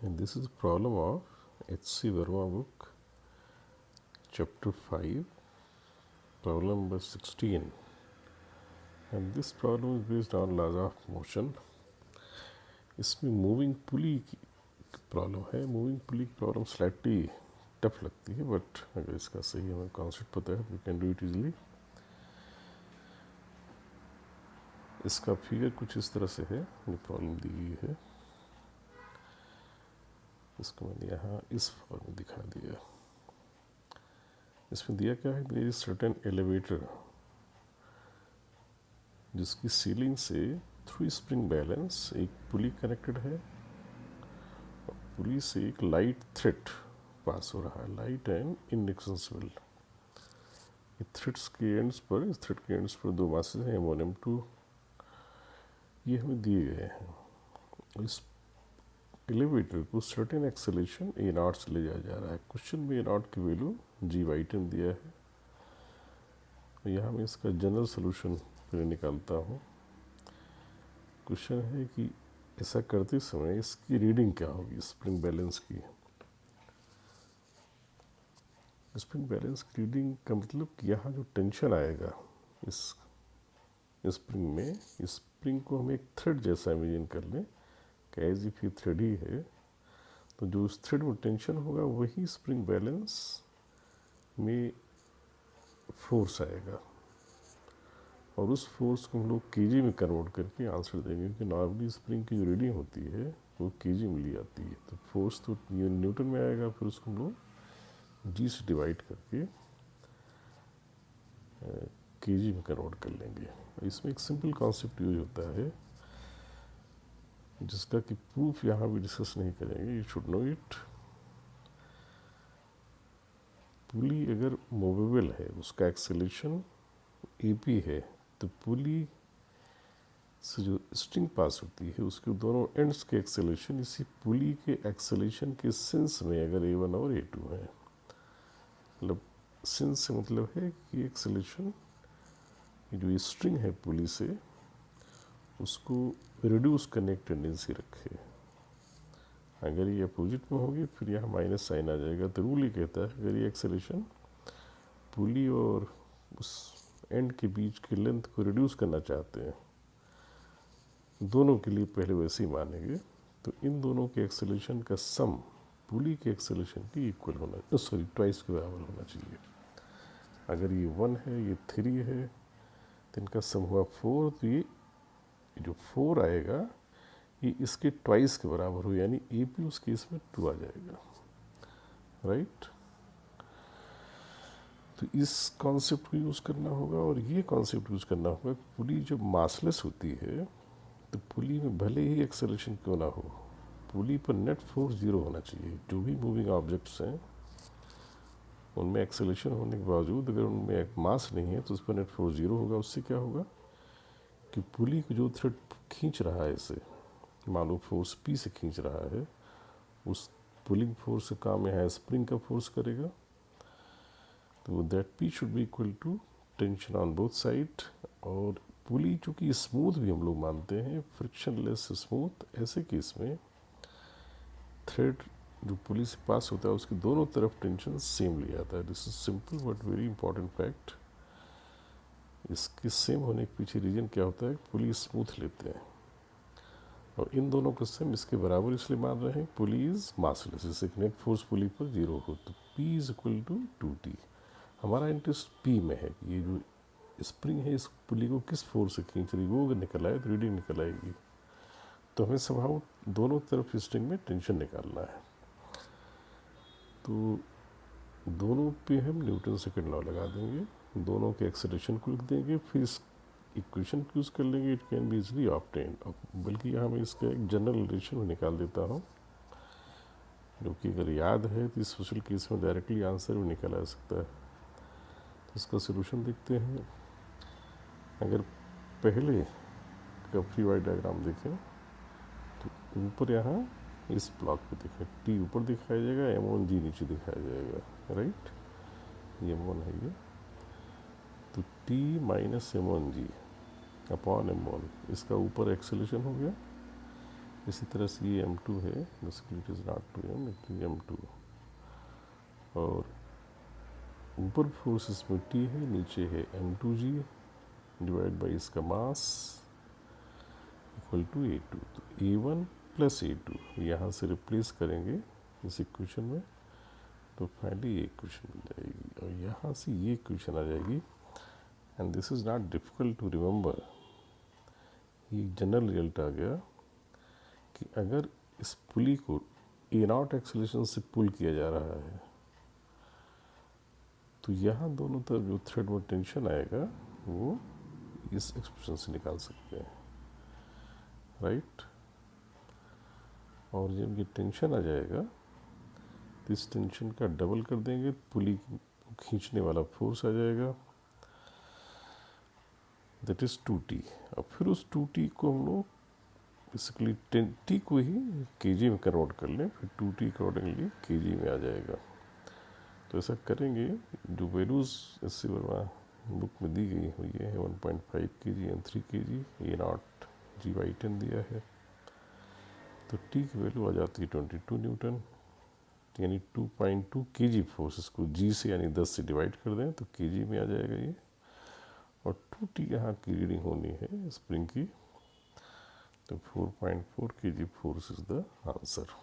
And this is the problem of H.C. Verma book, chapter 5, problem number 16. And this problem is based on laws of motion. इसमें moving पुली की problem है. Moving पुली की problem slightly tough लगती है, but अगर इसका सही हमें कॉन्सेप्ट पता है we can do it easily. इसका फिगर कुछ इस तरह से है. ये प्रॉब्लम दी हुई है, इसको मैंने यहाँ इस फॉर्म में दिखा दिया. इसमें दिया क्या है, देयर इज सर्टेन एलिवेटर जिसकी सीलिंग से थ्रू स्प्रिंग बैलेंस एक पुली कनेक्टेड है. पुली से एक लाइट थ्रेड पास हो रहा है, लाइट एंड इनएक्सेसिबल. ये थ्रेड्स के एंड्स पर, इस थ्रेड के एंड्स पर दो मासेस हैं, M1 M2. ये हमें दिए गए हैं. इस एलिवेटर को सर्टेन एक्सेलेरेशन ए नॉट से ले जाया जा रहा है. क्वेश्चन में ए नॉट की वैल्यू जी वाई टेन दिया है. यहाँ मैं इसका जनरल सोल्यूशन फिर निकालता हूँ. क्वेश्चन है कि ऐसा करते समय इसकी रीडिंग क्या होगी स्प्रिंग बैलेंस की. स्प्रिंग बैलेंस की रीडिंग का मतलब कि यहाँ जो टेंशन आएगा इस स्प्रिंग में, इस स्प्रिंग को हम एक थ्रेड जैसा इमेजिन कर लें कि एज इफ ये थ्रेड ही है, तो जो उस थ्रेड में टेंशन होगा वही स्प्रिंग बैलेंस में फोर्स आएगा, और उस फोर्स को हम लोग केजी में कन्वर्ट करके आंसर देंगे. क्योंकि नॉर्मली स्प्रिंग की जो रीडिंग होती है वो केजी में ली जाती है. तो फोर्स तो ये न्यूटन में आएगा, फिर उसको हम लोग जी से डिवाइड करके केजी में कन्वर्ट कर लेंगे. इसमें एक सिंपल कॉन्सेप्ट यूज होता है जिसका कि प्रूफ यहाँ भी डिस्कस नहीं करेंगे. You should know it. Pulley अगर मूवेबल है, उसका एक्सेलेरेशन एपी है, तो पुली से जो स्ट्रिंग पास होती है उसके दोनों एंड्स के एक्सेलेरेशन इसी पुली के एक्सेलेरेशन के सेंस में अगर A1 और A2 है, मतलब सेंस से मतलब है कि एक्सेलेरेशन जो स्ट्रिंग है पुली से उसको रिड्यूस करने की टेंडेंसी रखे. अगर ये अपोजिट में होगी फिर यहाँ माइनस साइन आ जाएगा. तो रूल ये कहता है अगर ये एक्सेलेरेशन पुली और उस एंड के बीच की लेंथ को रिड्यूस करना चाहते हैं, दोनों के लिए पहले वैसे ही मानेंगे, तो इन दोनों के एक्सेलेरेशन का सम पुली के एक्सेलेरेशन की इक्वल होना, सॉरी ट्वाइस के बराबर होना चाहिए. अगर ये 1 है, ये 3 है, तो इनका सम हुआ 4. तो ये जो 4 आएगा ये इसके ट्वाइस के बराबर हो, यानी ए पी उस केस में 2 आ जाएगा. राइट. तो इस कॉन्सेप्ट को यूज़ करना होगा और ये कॉन्सेप्ट यूज़ करना होगा. पुली जब मासलेस होती है तो पुली में भले ही एक्सेलरेशन क्यों ना हो, पुली पर नेट फोर्स 0 होना चाहिए. जो भी मूविंग ऑब्जेक्ट्स हैं उनमें एक्सेलरेशन होने के बावजूद अगर उनमें एक मास नहीं है तो उस पर नेट फोर्स 0 होगा. उससे क्या होगा कि पुली को जो थ्रेड खींच रहा है, इसे मान लो फोर्स पी से खींच रहा है, उस पुलिंग फोर्स का काम यहाँ स्प्रिंग का फोर्स करेगा. तो that P should be equal to tension on both side. और पुली चूँकि स्मूथ भी हम लोग मानते हैं, फ्रिक्शनलेस स्मूथ, ऐसे केस में थ्रेड जो पुली से पास होता है उसके दोनों तरफ टेंशन सेम लिया जाता है. This is simple but very important fact. इसके सेम होने के पीछे रीजन क्या होता है, पुली स्मूथ लेते हैं और इन दोनों को सेम इसके बराबर इसलिए मान रहे हैं. पुली इज मासलेस, जैसे नेट फोर्स पुली पर 0 हो, तो P is equal to 2T. हमारा इंटरेस्ट P में है. ये जो स्प्रिंग है इस पुली को किस फोर्स से खींच रही, वो अगर निकल आए तो रीडिंग निकल आएगी. तो हमें संभव दोनों तरफ स्ट्रिंग में टेंशन निकालना है. तो दोनों पे हम न्यूटन सेकंड लॉ लगा देंगे, दोनों के एक्सेलरेशन को लिख देंगे, फिर इस इक्वेशन यूज़ कर लेंगे. It can be easily obtained. बल्कि यहाँ मैं इसका एक जनरल रिलेशन में निकाल देता हूँ, जो कि अगर याद है तो इस स्पेशल केस में डायरेक्टली आंसर भी निकला जा सकता है. तो इसका सोल्यूशन देखते हैं. अगर पहले का फ्री वाई डायग्राम देखें तो ऊपर यहाँ इस ब्लॉक पे देखें, टी ऊपर दिखाया जाएगा, M1 जी नीचे दिखाया जाएगा. राइट. ये M1 है ये. तो T माइनस M1 जी अपॉन M1, इसका ऊपर एक्सेलरेशन हो गया इसी तरह से ये m2 है, basically it is not 2m, it is m2। और ऊपर फोर्स इसमें T है, नीचे है m2g डिवाइड बाई इसका मास इक्वल टू A2। तो A1 प्लस A2 यहाँ से रिप्लेस करेंगे इस इक्वेशन में, तो फाइनली ये इक्वेशन मिल जाएगी। और यहाँ से ये इक्वेशन आ जाएगी। And this is not difficult to remember, ये जनरल रिजल्ट आ गया कि अगर इस पुली को A0 एक्सेलरेशन से पुल किया जा रहा है तो यहाँ दोनों तरफ जो थ्रेड में टेंशन आएगा वो इस एक्सप्रेशन से निकाल सकते हैं, राइट। और जब ये टेंशन आ जाएगा तो इस टेंशन का डबल कर देंगे, पुली को खींचने वाला फोर्स आ जाएगा, दैट इज़ 2T। अब फिर उस 2T को हम लोग बेसिकली 10T को ही केजी में कन्वर्ट कर लें, फिर 2T अकॉर्डिंगली केजी में आ जाएगा। तो ऐसा करेंगे, जो वैल्यूज़ इससे वर्मा बुक में दी गई हुई है 1.5 kg and 3 kg, A0 G/10 दिया है, तो T की वैल्यू आ जाती है 22 न्यूटन, यानी 2.2 kg फोर्स। इसको G से यानी 10 से डिवाइड कर दें तो kg में आ जाएगा ये। और 2T यहाँ की रीडिंग होनी है स्प्रिंग की, तो 4.4 kg force is the answer.